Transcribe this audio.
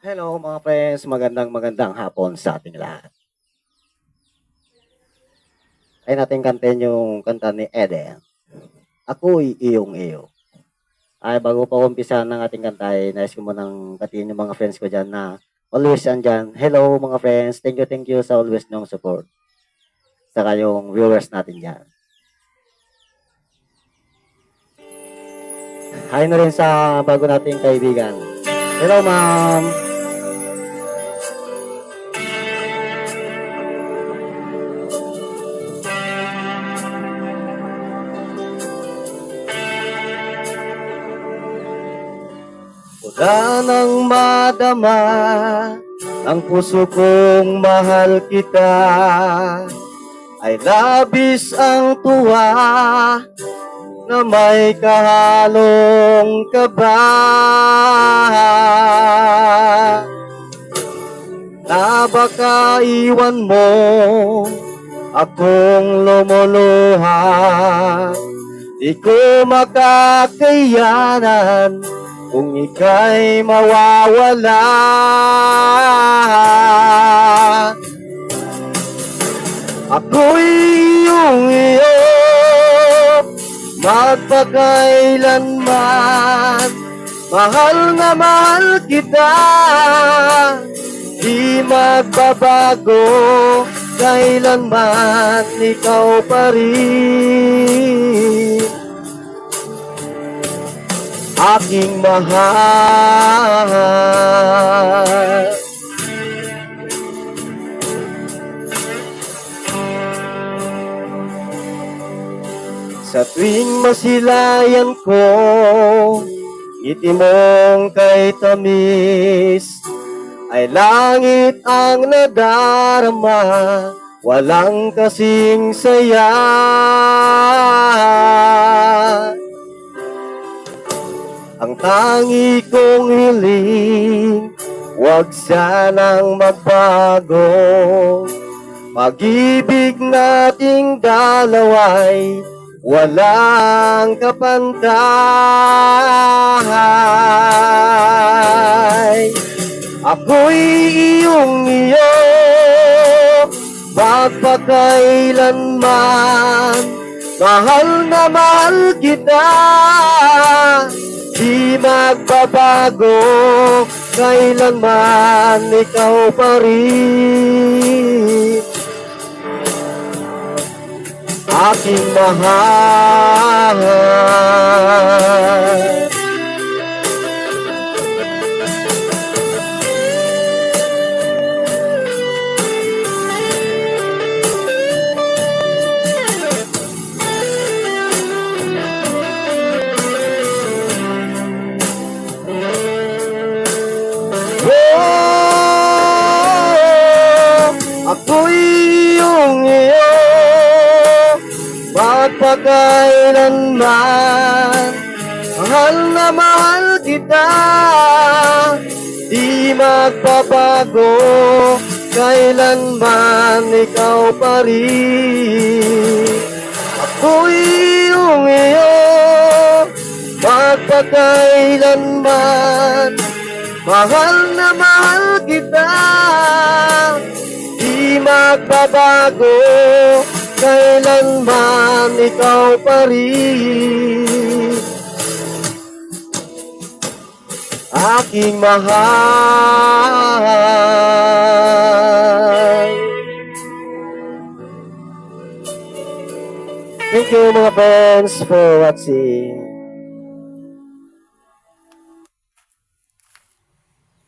Hello mga friends, magandang hapon sa ating lahat. Ay natin kantahin yung kanta ni Eden. Ako'y iyong iyo. Ay bago pa umpisa ng ating kanta ay nais ko munang katiin yung mga friends ko dyan na always andyan. Hello mga friends, thank you sa always nyong support. Saka yung viewers natin dyan. Hi na rin sa bago nating kaibigan. Hello ma'am. Wala nang madama ang puso kong mahal kita. Ay labis ang tuwa na may kahalong kaba. Na baka iwan mo akong lumuluha. Di ko makakayanan kung ika'y mawawala. Ako'y iyong iyo, magpakailanman. Mahal na mahal kita, di magbabago. Kailanman ikaw pa rin aking mahal. Sa tuwing masilayan ko, ngiti mong kay tamis, ay langit ang nadarama, walang kasing saya. Ang tangi kong hiling, huwag sanang magbago. Pag-ibig nating dalawa'y walang kapantay. Ako'y iyong iyo, magpakailanman. Mahal na mahal kita, di magbabago. Kailanman ikaw pa rin aking mahal. Ako'y iyong iyo, magpakailanman. Mahal na mahal kita, di magbabago. Kailanman ikaw pa rin. Ako'y iyong iyo, magpakailanman. Mahal na mahal kita, di magbabago. Kailanman ikaw pa rin aking mahal. Thank you mga friends for watching.